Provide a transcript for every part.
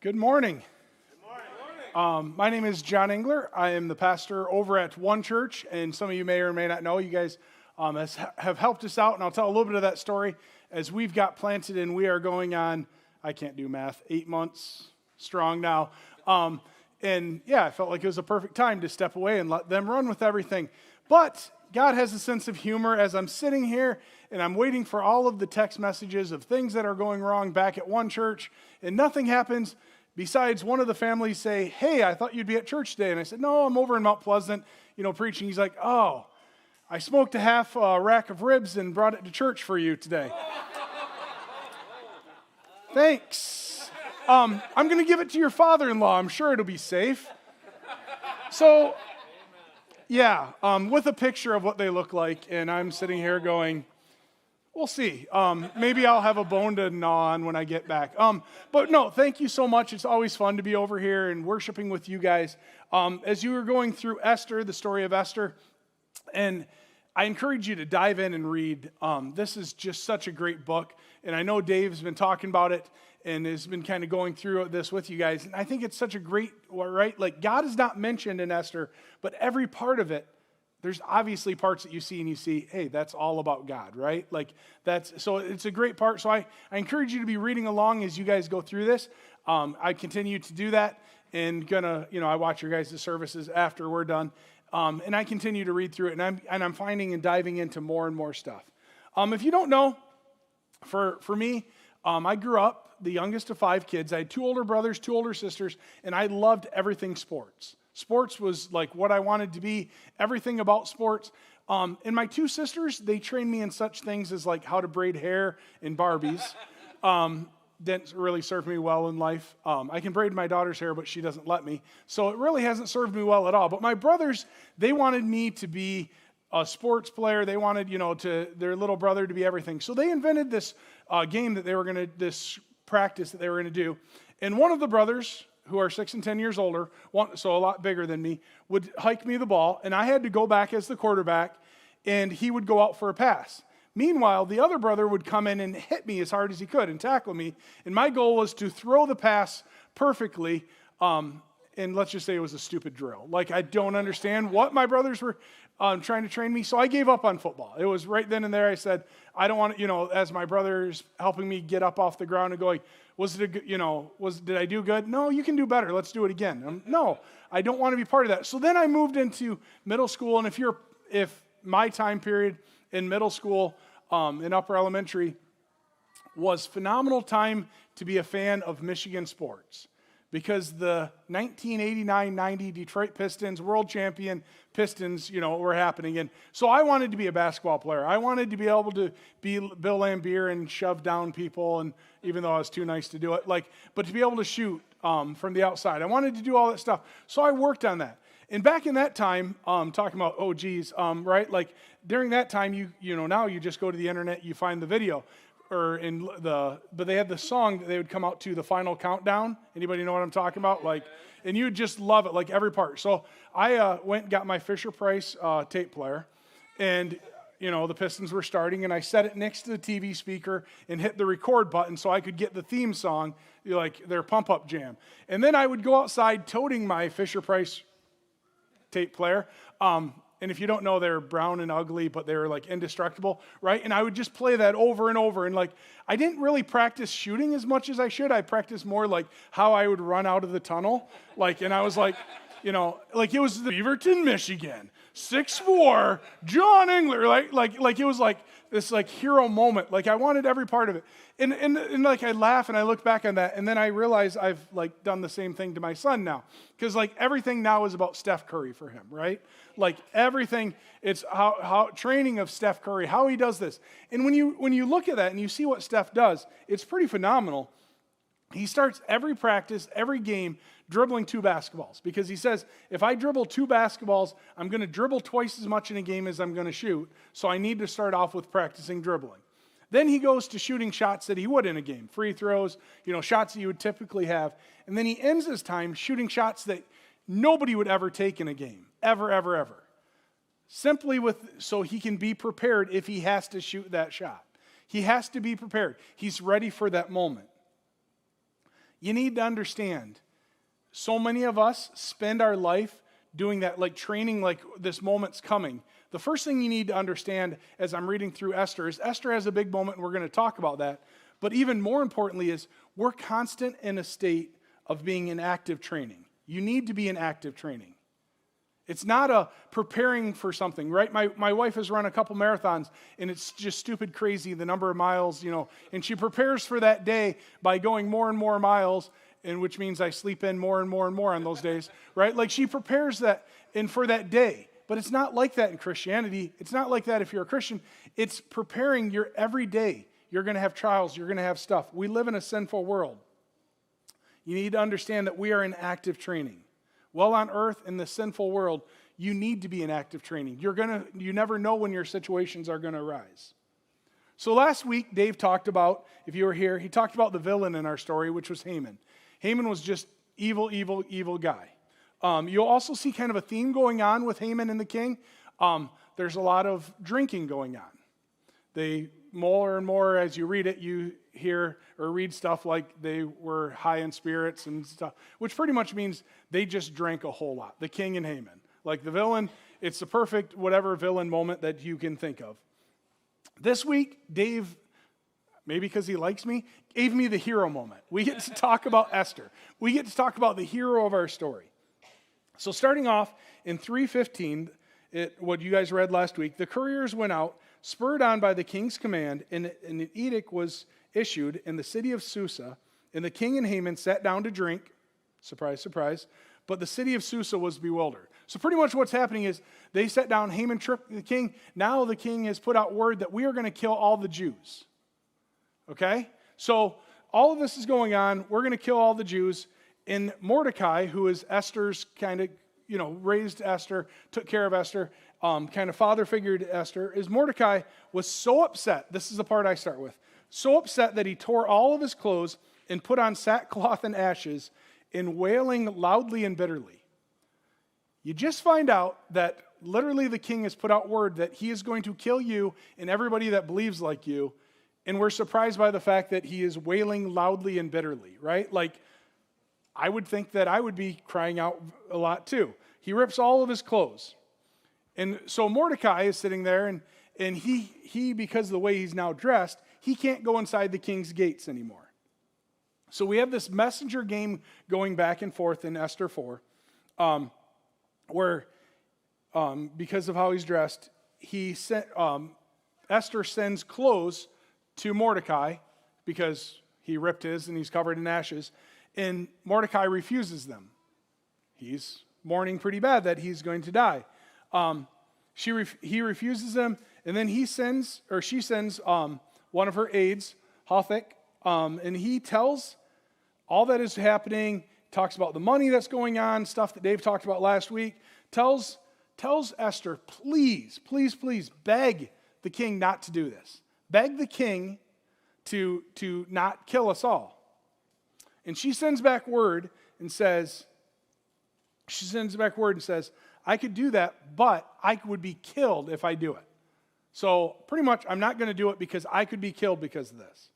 Good morning. My name is John Engler. I am the pastor over at One Church, and some of you may or may not know, you guys have helped us out, and I'll tell a little bit of that story as we've got planted, and we are going on, I can't do math, 8 months strong now. And yeah, I felt like it was a perfect time to step away and let them run with everything. But God has a sense of humor as I'm sitting here and I'm waiting for all of the text messages of things that are going wrong back at One Church, and nothing happens besides one of the families say, "Hey, I thought you'd be at church today." And I said, "No, I'm over in Mount Pleasant, preaching." He's like, "Oh, I smoked a half rack of ribs and brought it to church for you today." Thanks. I'm going to give it to your father-in-law. I'm sure it'll be safe. So, yeah, with a picture of what they look like, and I'm sitting here going, we'll see. Maybe I'll have a bone to gnaw on when I get back. But no, thank you so much. It's always fun to be over here and worshiping with you guys. As you were going through Esther, the story of Esther, and I encourage you to dive in and read. This is just such a great book, and I know Dave's been talking about it and has been kind of going through this with you guys. And I think it's such a great, right? Like, God is not mentioned in Esther, but every part of it, there's obviously parts that you see and you see, hey, that's all about God, right? So it's a great part. So I encourage you to be reading along as you guys go through this. I continue to do that and I watch your guys' services after we're done. And I continue to read through it, and I'm finding and diving into more and more stuff. If you don't know, for me, I grew up the youngest of 5 kids. I had 2 older brothers, 2 older sisters, and I loved everything sports. Sports was like what I wanted to be, everything about sports. And my 2 sisters, they trained me in such things as like how to braid hair and Barbies. Didn't really serve me well in life. I can braid my daughter's hair, but she doesn't let me. So it really hasn't served me well at all. But my brothers, they wanted me to be a sports player. They wanted, their little brother to be everything. So they invented this game that this practice that they were going to do. And one of the brothers, who are 6 and 10 years older, so a lot bigger than me, would hike me the ball, and I had to go back as the quarterback, and he would go out for a pass. Meanwhile, the other brother would come in and hit me as hard as he could and tackle me, and my goal was to throw the pass perfectly, and let's just say it was a stupid drill. Like, I don't understand what my brothers were trying to train me, so I gave up on football. It was right then and there I said, I don't want to, as my brother's helping me get up off the ground and going, did I do good? No, you can do better. Let's do it again. No, I don't want to be part of that. So then I moved into middle school, and if my time period in middle school, in upper elementary, was phenomenal time to be a fan of Michigan sports, because the 1989-90 Detroit Pistons, world champion Pistons, were happening. And so I wanted to be a basketball player. I wanted to be able to be Bill Laimbeer and shove down people, and even though I was too nice to do it, but to be able to shoot from the outside. I wanted to do all that stuff. So I worked on that. And back in that time, talking about right? Like, during that time, now you just go to the internet, you find the video. But they had the song that they would come out to, the final countdown. Anybody know what I'm talking about? And you would just love it, like every part. So I went and got my Fisher-Price tape player, and the Pistons were starting, and I set it next to the TV speaker and hit the record button so I could get the theme song, like their pump-up jam. And then I would go outside toting my Fisher-Price tape player. And if you don't know, they're brown and ugly, but they're like indestructible, right? And I would just play that over and over. And I didn't really practice shooting as much as I should. I practiced more like how I would run out of the tunnel. And I was it was the Beaverton, Michigan, 6'4", John Engler. It was like this hero moment. I wanted every part of it. And I laugh and I look back on that, and then I realize I've done the same thing to my son now. Because everything now is about Steph Curry for him, right? Everything, it's how training of Steph Curry, how he does this. And when you look at that and you see what Steph does, it's pretty phenomenal. He starts every practice, every game, dribbling 2 basketballs, because he says, if I dribble 2 basketballs, I'm going to dribble twice as much in a game as I'm going to shoot, so I need to start off with practicing dribbling. Then he goes to shooting shots that he would in a game, free throws, shots that you would typically have, and then he ends his time shooting shots that nobody would ever take in a game, ever, ever, ever. Simply so he can be prepared if he has to shoot that shot. He has to be prepared. He's ready for that moment. You need to understand, so many of us spend our life doing that, like training, like this moment's coming. The first thing you need to understand as I'm reading through Esther is Esther has a big moment, and we're going to talk about that. But even more importantly is we're constant in a state of being in active training. You need to be in active training. It's not a preparing for something, right? My wife has run a couple marathons, and it's just stupid crazy, the number of miles, and she prepares for that day by going more and more miles, and which means I sleep in more and more and more on those days, right? Like she prepares that and for that day. But it's not like that in Christianity. It's not like that if you're a Christian. It's preparing your every day. You're going to have trials. You're going to have stuff. We live in a sinful world. You need to understand that we are in active training. While on earth in the sinful world, you need to be in active training. You never know when your situations are going to arise. So last week, Dave talked about, if you were here, he talked about the villain in our story, which was Haman. Haman was just evil, evil, evil guy. You'll also see kind of a theme going on with Haman and the king. There's a lot of drinking going on. They, more and more as you read it, you hear or read stuff like they were high in spirits and stuff, which pretty much means they just drank a whole lot, the king and Haman. Like the villain, it's the perfect whatever villain moment that you can think of. This week, Dave, maybe because he likes me, gave me the hero moment. We get to talk about Esther. We get to talk about the hero of our story. So starting off in 3:15, what you guys read last week, the couriers went out, spurred on by the king's command, and an edict was issued in the city of Susa, and the king and Haman sat down to drink. Surprise, surprise. But the city of Susa was bewildered. So pretty much what's happening is they sat down, Haman tricked the king. Now the king has put out word that we are going to kill all the Jews. Okay? So all of this is going on. We're going to kill all the Jews. And Mordecai, who is Esther's kind of, raised Esther, took care of Esther, kind of father figure to Esther, is Mordecai was so upset, this is the part I start with, so upset that he tore all of his clothes and put on sackcloth and ashes in wailing loudly and bitterly. You just find out that literally the king has put out word that he is going to kill you and everybody that believes like you, and we're surprised by the fact that he is wailing loudly and bitterly, right? Like, I would think that I would be crying out a lot too. He rips all of his clothes. And so Mordecai is sitting there, and he because of the way he's now dressed, he can't go inside the king's gates anymore. So we have this messenger game going back and forth in Esther 4, where because of how he's dressed, Esther sends clothes to Mordecai because he ripped his and he's covered in ashes. And Mordecai refuses them. He's mourning pretty bad that he's going to die. He refuses them, and then she sends one of her aides, Hathach, and he tells all that is happening, talks about the money that's going on, stuff that Dave talked about last week, tells Esther, please, please, please beg the king not to do this. Beg the king to not kill us all. And she sends back word and says, I could do that, but I would be killed if I do it. So pretty much I'm not going to do it because I could be killed because of this.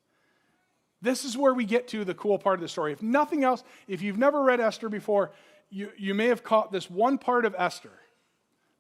This is where we get to the cool part of the story. If nothing else, if you've never read Esther before, you may have caught this one part of Esther.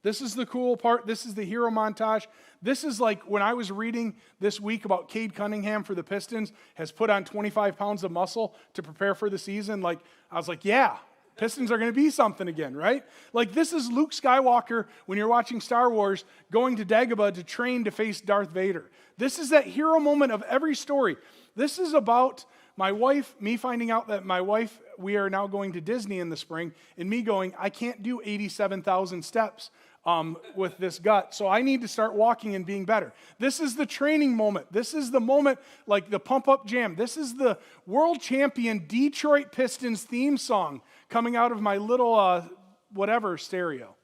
This is the cool part. This is the hero montage. This is like when I was reading this week about Cade Cunningham for the Pistons has put on 25 pounds of muscle to prepare for the season. Like, I was like, yeah, Pistons are going to be something again, right? Like, this is Luke Skywalker when you're watching Star Wars going to Dagobah to train to face Darth Vader. This is that hero moment of every story. This is about my wife, me finding out that my wife, we are now going to Disney in the spring, and me going, I can't do 87,000 steps with this gut, so I need to start walking and being better. This is the training moment. This is the moment, like the pump-up jam. This is the world champion Detroit Pistons theme song coming out of my little whatever stereo.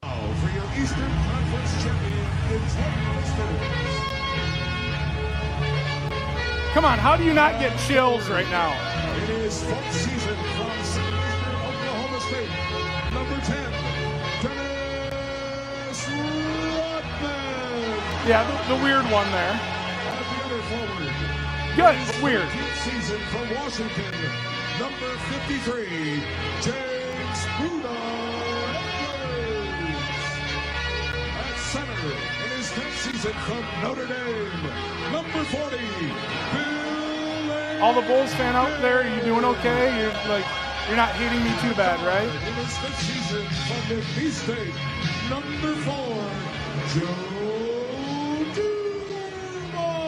For your Eastern Conference champion, it's Come on, how do you not get chills right now? It is folk season from Southeastern Oklahoma State. Number 10, Dennis Rodman. Yeah, the weird one there. At the other forward. Good, weird. season from Washington, number 53, James Buddha Engler. At center, in his 10th season from Notre Dame, number 40, Bill. All the Bulls fan out there, you doing okay? You're not hating me too bad, right? In his 5th season from McNeese State, number 4, Joe Dumars.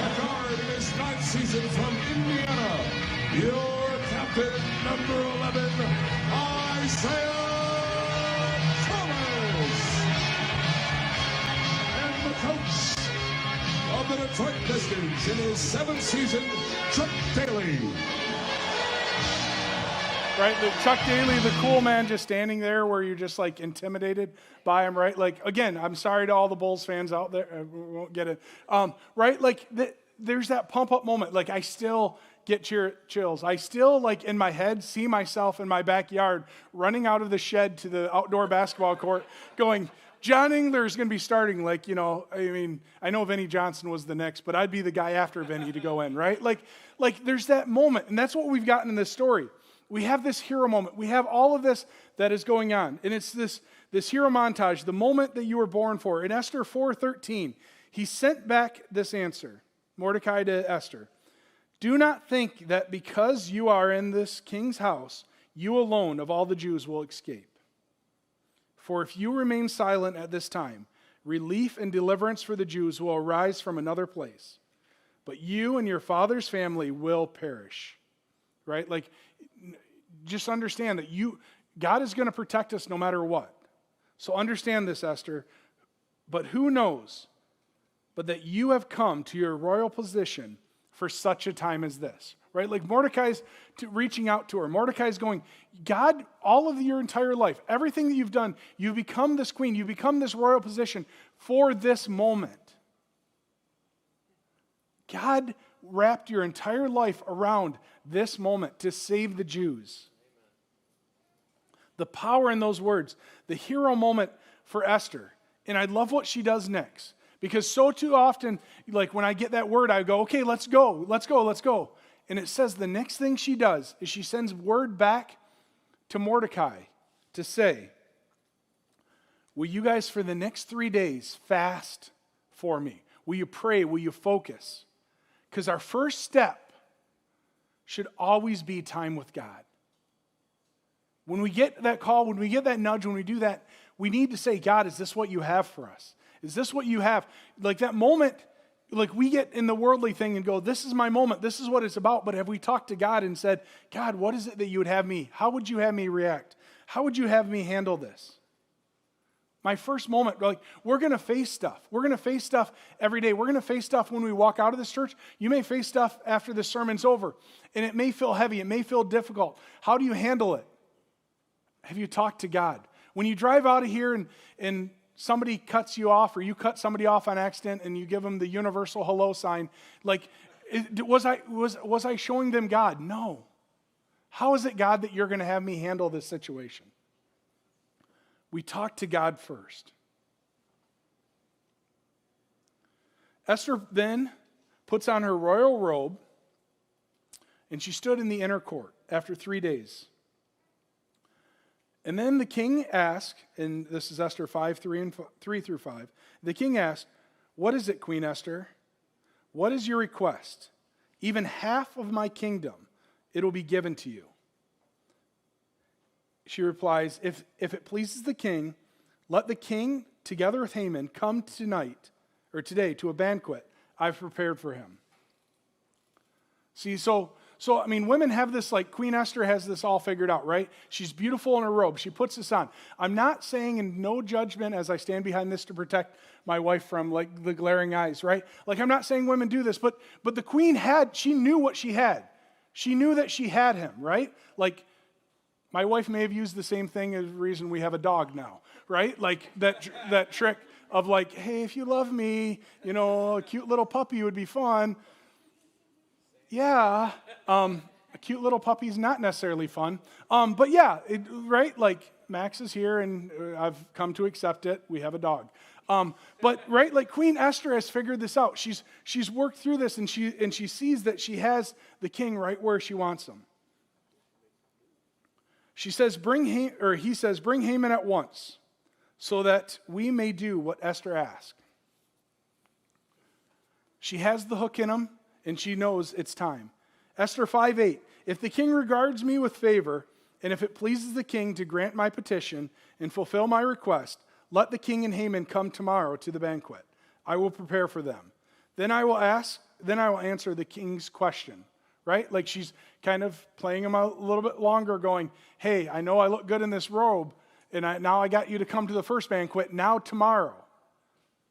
A guard in his 9th season from Indiana, your captain, number 11, Isaiah Thomas. And the coach of the Detroit Pistons in his 7th season, Chuck Daly. Right, the Chuck Daly, the cool man just standing there where you're just like intimidated by him, right? Like, again, I'm sorry to all the Bulls fans out there. We won't get it. Right, like there's that pump up moment. Like I still get chills. I still, like in my head, see myself in my backyard running out of the shed to the outdoor basketball court going, John Engler is going to be starting. Like, you know, I mean, I know Vinnie Johnson was the next, but I'd be the guy after Vinnie to go in, right? Like there's that moment, and that's what we've gotten in this story. We have this hero moment. We have all of this that is going on. And it's this hero montage, the moment that you were born for. In Esther 4:13, he sent back this answer, Mordecai to Esther. Do not think that because you are in this king's house, you alone of all the Jews will escape. For if you remain silent at this time, relief and deliverance for the Jews will arise from another place. But you and your father's family will perish. Right? Like, just understand that God is going to protect us no matter what. So understand this, Esther. But who knows but that you have come to your royal position for such a time as this, right? Like Mordecai's reaching out to her. Mordecai's going, God, all of your entire life, everything that you've done, you've become this queen, you've become this royal position for this moment. God wrapped your entire life around this moment to save the Jews. The power in those words, the hero moment for Esther. And I love what she does next. Because so too often, like when I get that word, I go, okay, let's go. And it says the next thing she does is she sends word back to Mordecai to say, will you guys for the next 3 days fast for me? Will you pray? Will you focus? Because our first step should always be time with God. When we get that call, when we get that nudge, when we do that, we need to say, God, is this what you have for us? Is this what you have? Like that moment, like we get in the worldly thing and go, this is my moment, this is what it's about. But have we talked to God and said, God, what is it that you would have me? How would you have me react? How would you have me handle this? My first moment, like we're going to face stuff. We're going to face stuff every day. We're going to face stuff when we walk out of this church. You may face stuff after the sermon's over. And it may feel heavy. It may feel difficult. How do you handle it? Have you talked to God? When you drive out of here and somebody cuts you off or you cut somebody off on accident and you give them the universal hello sign, like, was I showing them God? No. How is it, God, that you're going to have me handle this situation? We talk to God first. Esther then puts on her royal robe and she stood in the inner court after 3 days. And then the king asked, and this is Esther 3 through 5. The king asked, what is it, Queen Esther? What is your request? Even half of my kingdom, it will be given to you. She replies, if it pleases the king, let the king, together with Haman, come today to a banquet I've prepared for him. See, so I mean, women have this, like Queen Esther has this all figured out, right? She's beautiful in her robe. She puts this on. I'm not saying in no judgment as I stand behind this to protect my wife from like the glaring eyes, right? Like I'm not saying women do this, but the queen she knew what she had. She knew that she had him, right? Like my wife may have used the same thing as the reason we have a dog now, right? Like that trick of like, hey, if you love me, you know, a cute little puppy would be fun. Yeah, a cute little puppy's not necessarily fun. But yeah, right? Like Max is here and I've come to accept it. We have a dog. But right, like Queen Esther has figured this out. She's worked through this, and she sees that she has the king right where she wants him. He says, bring Haman at once, so that we may do what Esther asked. She has the hook in him, and she knows it's time. Esther 5:8, if the king regards me with favor, and if it pleases the king to grant my petition and fulfill my request, let the king and Haman come tomorrow to the banquet. I will prepare for them. Then I will answer the king's question. Right? Like she's kind of playing him a little bit longer, going, hey, I know I look good in this robe, and now I got you to come to the first banquet, now tomorrow.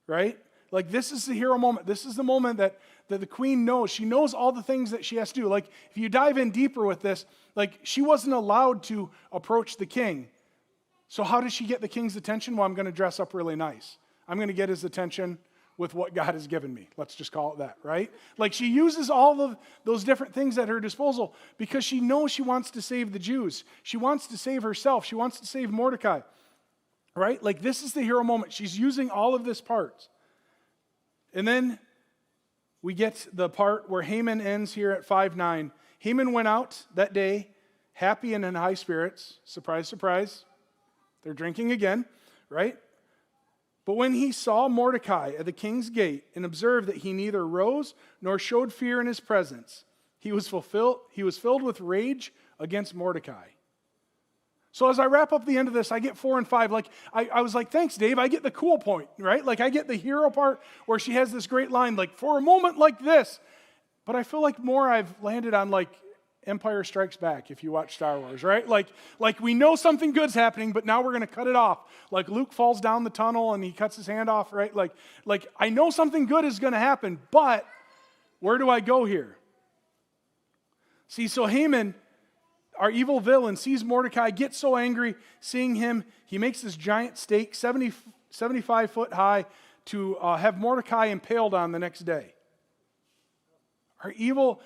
Right? Like this is the hero moment. This is the moment that the queen knows. She knows all the things that she has to do. Like if you dive in deeper with this, like she wasn't allowed to approach the king. So how does she get the king's attention? Well, I'm going to dress up really nice. I'm going to get his attention with what God has given me. Let's just call it that, right? Like she uses all of those different things at her disposal because she knows she wants to save the Jews. She wants to save herself. She wants to save Mordecai, right? Like this is the hero moment. She's using all of this part. And then we get the part where Haman ends here at 5:9. Haman went out that day happy and in high spirits. Surprise, surprise. They're drinking again, right? But when he saw Mordecai at the king's gate and observed that he neither rose nor showed fear in his presence, he was filled with rage against Mordecai. So as I wrap up the end of this, I get 4 and 5. Like I was like, thanks, Dave. I get the cool point, right? Like I get the hero part where she has this great line, like for a moment like this. But I feel like more I've landed on like Empire Strikes Back, if you watch Star Wars, right? Like we know something good's happening, but now we're going to cut it off. Like Luke falls down the tunnel and he cuts his hand off, right? Like I know something good is going to happen, but where do I go here? See, so Haman, our evil villain, sees Mordecai, gets so angry seeing him, he makes this giant stake, 75 foot high, to have Mordecai impaled on the next day. Our evil,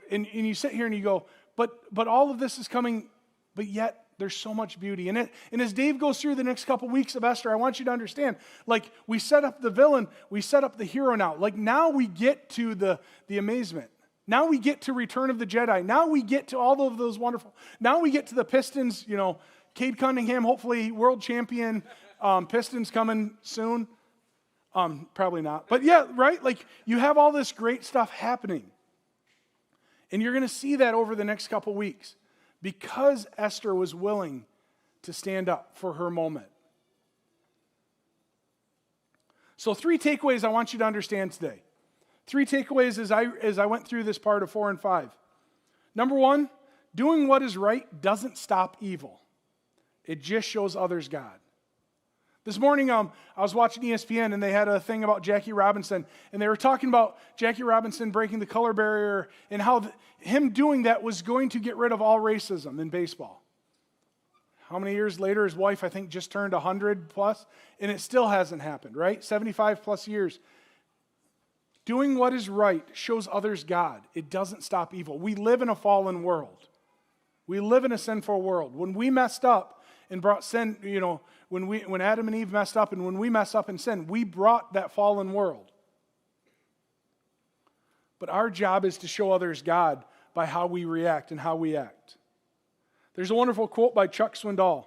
and you sit here and you go, but all of this is coming, but yet there's so much beauty in it. And as Dave goes through the next couple weeks of Esther, I want you to understand, we set up the villain, we set up the hero now. Now we get to the amazement. Now we get to Return of the Jedi. Now we get to all of those wonderful, now we get to the Pistons, Cade Cunningham, hopefully world champion, Pistons coming soon. Probably not. But yeah, right? You have all this great stuff happening. And you're going to see that over the next couple weeks because Esther was willing to stand up for her moment. So 3 takeaways I want you to understand today. 3 takeaways as I went through this part of 4 and 5. Number 1, doing what is right doesn't stop evil. It just shows others God. This morning, I was watching ESPN, and they had a thing about Jackie Robinson, and they were talking about Jackie Robinson breaking the color barrier and how him doing that was going to get rid of all racism in baseball. How many years later, his wife, I think, just turned 100 plus, and it still hasn't happened, right? 75 plus years. Doing what is right shows others God. It doesn't stop evil. We live in a fallen world. We live in a sinful world. When we messed up and brought sin, when Adam and Eve messed up and when we mess up in sin, we brought that fallen world. But our job is to show others God by how we react and how we act. There's a wonderful quote by Chuck Swindoll.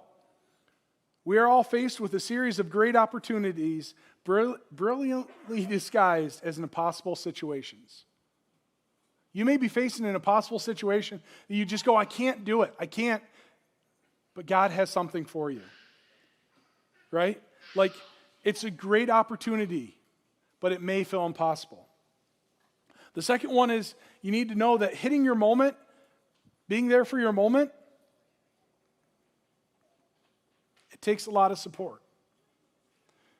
We are all faced with a series of great opportunities brilliantly disguised as impossible situations. You may be facing an impossible situation that you just go, I can't do it. I can't. But God has something for you. Right? It's a great opportunity, but it may feel impossible. The second one is you need to know that hitting your moment, being there for your moment, it takes a lot of support.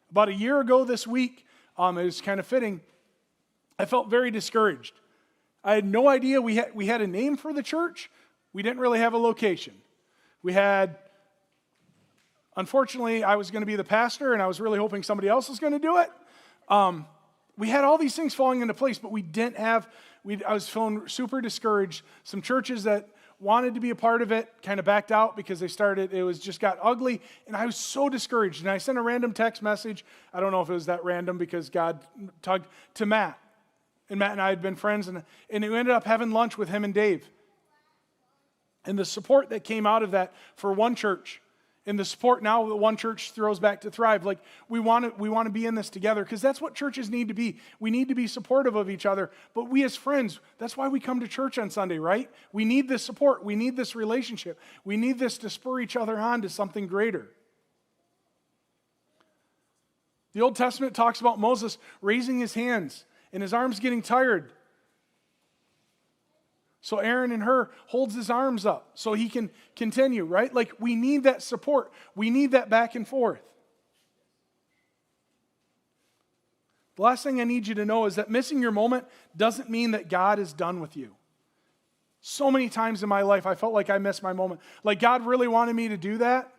About a year ago this week, it was kind of fitting, I felt very discouraged. I had no idea we had a name for the church. We didn't really have a location. Unfortunately, I was going to be the pastor, and I was really hoping somebody else was going to do it. We had all these things falling into place, but we didn't have, I was feeling super discouraged. Some churches that wanted to be a part of it, kind of backed out because just got ugly, and I was so discouraged. And I sent a random text message. I don't know if it was that random because God tugged to Matt. And Matt and I had been friends, and we ended up having lunch with him and Dave. And the support that came out of that for one church, and the support now that one church throws back to thrive, like we want to be in this together, because that's what churches need to be. We need to be supportive of each other, but we as friends, that's why we come to church on Sunday, right? We need this support. We need this relationship. We need this to spur each other on to something greater. The Old Testament talks about Moses raising his hands and his arms getting tired. So Aaron and Hur holds his arms up so he can continue, right? Like we need that support. We need that back and forth. The last thing I need you to know is that missing your moment doesn't mean that God is done with you. So many times in my life, I felt like I missed my moment. Like God really wanted me to do that.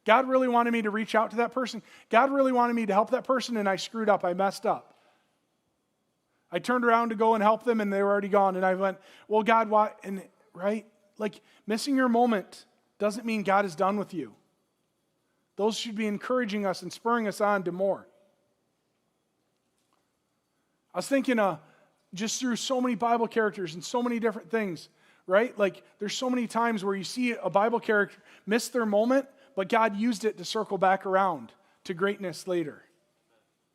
God really wanted me to reach out to that person. God really wanted me to help that person, and I screwed up. I messed up. I turned around to go and help them, and they were already gone. And I went, well, God, why? And right? Like missing your moment doesn't mean God is done with you. Those should be encouraging us and spurring us on to more. I was thinking just through so many Bible characters and so many different things, right? Like there's so many times where you see a Bible character miss their moment, but God used it to circle back around to greatness later.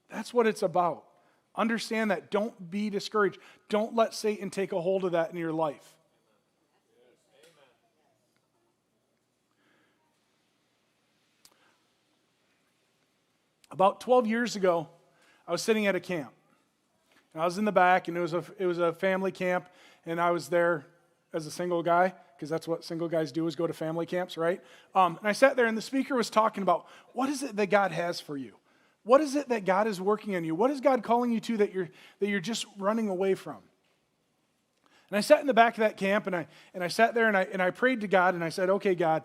That's what it's about. Understand that. Don't be discouraged. Don't let Satan take a hold of that in your life. About 12 years ago, I was sitting at a camp. And I was in the back, and it was a family camp, and I was there as a single guy, because that's what single guys do, is go to family camps, right? And I sat there, and the speaker was talking about, what is it that God has for you? What is it that God is working on you? What is God calling you to that you're just running away from? And I sat in the back of that camp, and I sat there, and I prayed to God, and I said, okay, God,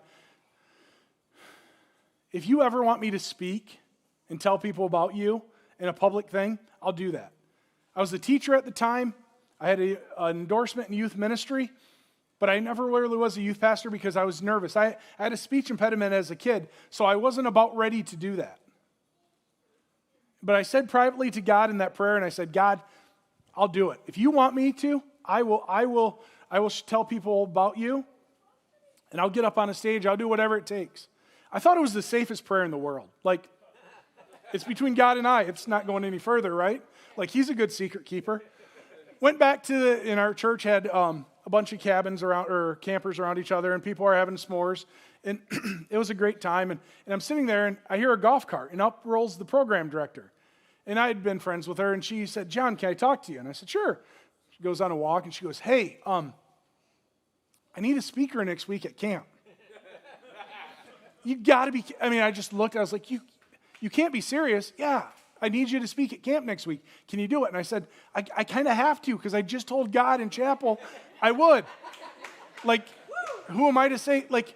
if you ever want me to speak and tell people about you in a public thing, I'll do that. I was a teacher at the time. I had an endorsement in youth ministry, but I never really was a youth pastor because I was nervous. I had a speech impediment as a kid, so I wasn't about ready to do that. But I said privately to God in that prayer, and I said, God, I'll do it. If you want me to, I will tell people about you, and I'll get up on a stage. I'll do whatever it takes. I thought it was the safest prayer in the world. Like, it's between God and I. It's not going any further, right? Like, he's a good secret keeper. Went back in our church, had a bunch of cabins around, or campers around each other, and people are having s'mores. And it was a great time. And I'm sitting there, and I hear a golf cart, and up rolls the program director. And I had been friends with her, and she said, John, can I talk to you? And I said, sure. She goes on a walk, and she goes, hey, I need a speaker next week at camp. You got to be, I just looked, I was like, you can't be serious. Yeah, I need you to speak at camp next week. Can you do it? And I said, I kind of have to, because I just told God in chapel I would. Like, who am I to say, like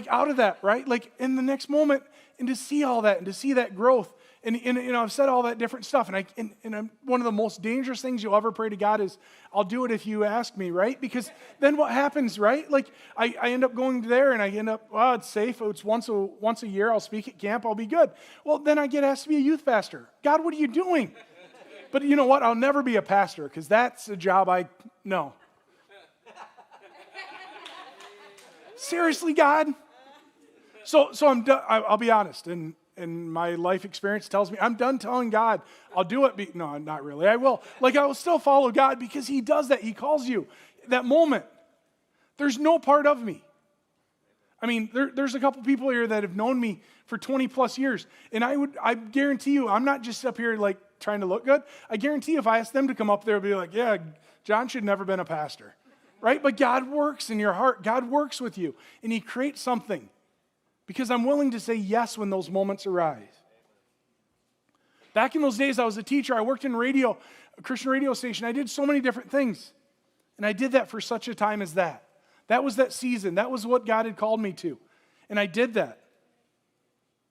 out of that, right? Like, in the next moment, and to see all that, and to see that growth. And I've said all that different stuff, and one of the most dangerous things you'll ever pray to God is, I'll do it if you ask me, right? Because then what happens, right? Like, I end up going there, and I end up, well, it's safe. It's once a year. I'll speak at camp. I'll be good. Well, then I get asked to be a youth pastor. God, what are you doing? But you know what? I'll never be a pastor, because that's a job no. Seriously, God? So I'm done. I'll be honest, and my life experience tells me I'm done telling God I'll do it. No, not really. I will. Like, I will still follow God, because he does that. He calls you. That moment, there's no part of me. There's a couple people here that have known me for 20 plus years, and I guarantee you, I'm not just up here like trying to look good. I guarantee if I ask them to come up there, they'll be like, yeah, John should never been a pastor, right? But God works in your heart. God works with you, and he creates something. Because I'm willing to say yes when those moments arise. Back in those days, I was a teacher. I worked in a Christian radio station. I did so many different things. And I did that for such a time as that. That was that season. That was what God had called me to. And I did that.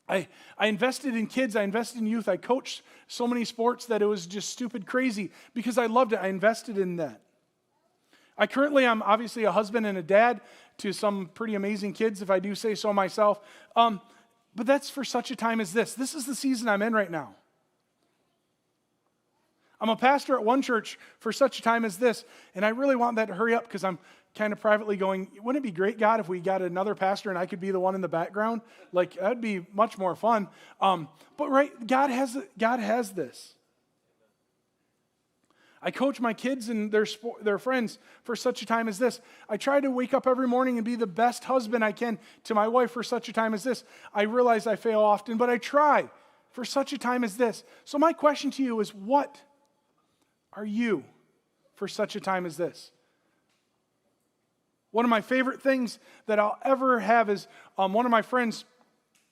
I invested in kids. I invested in youth. I coached so many sports that it was just stupid crazy because I loved it. I invested in that. I currently am obviously a husband and a dad to some pretty amazing kids, if I do say so myself. But that's for such a time as this. This is the season I'm in right now. I'm a pastor at one church for such a time as this, and I really want that to hurry up because I'm kind of privately going, wouldn't it be great, God, if we got another pastor and I could be the one in the background? Like, that'd be much more fun. But right, God has this. I coach my kids and their friends for such a time as this. I try to wake up every morning and be the best husband I can to my wife for such a time as this. I realize I fail often, but I try for such a time as this. So my question to you is, what are you for such a time as this? One of my favorite things that I'll ever have is one of my friends,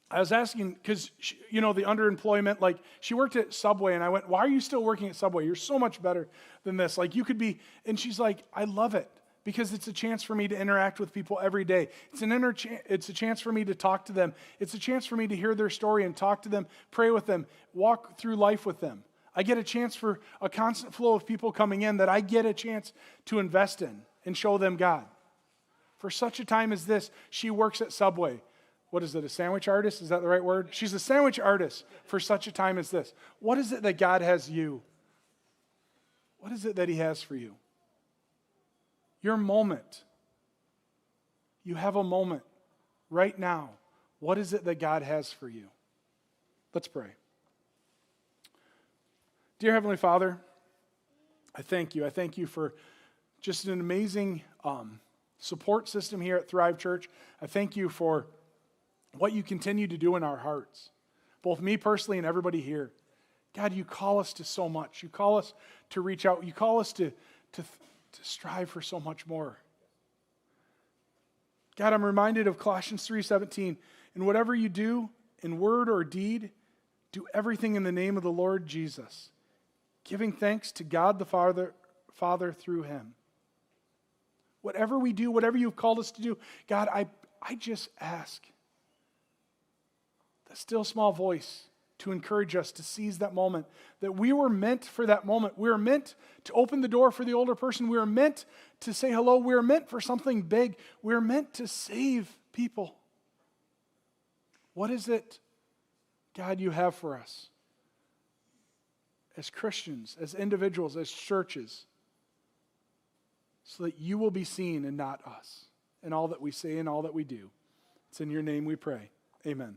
I was asking, because, the underemployment, like, she worked at Subway, and I went, why are you still working at Subway? You're so much better than this. Like, you could be, and she's like, I love it, because it's a chance for me to interact with people every day. It's a chance for me to talk to them. It's a chance for me to hear their story and talk to them, pray with them, walk through life with them. I get a chance for a constant flow of people coming in that I get a chance to invest in and show them God. For such a time as this, she works at Subway. What is it, a sandwich artist? Is that the right word? She's a sandwich artist for such a time as this. What is it that God has you? What is it that He has for you? Your moment. You have a moment right now. What is it that God has for you? Let's pray. Dear Heavenly Father, I thank you. I thank you for just an amazing support system here at Thrive Church. I thank you for what you continue to do in our hearts, both me personally and everybody here. God, you call us to so much. You call us to reach out. You call us to strive for so much more. God, I'm reminded of Colossians 3:17. And whatever you do, in word or deed, do everything in the name of the Lord Jesus, giving thanks to God the Father through Him. Whatever we do, whatever you've called us to do, God, I just ask the still small voice to encourage us to seize that moment, that we were meant for that moment. We were meant to open the door for the older person. We were meant to say hello. We were meant for something big. We were meant to save people. What is it, God, you have for us as Christians, as individuals, as churches, so that you will be seen and not us in all that we say and all that we do? It's in your name we pray. Amen.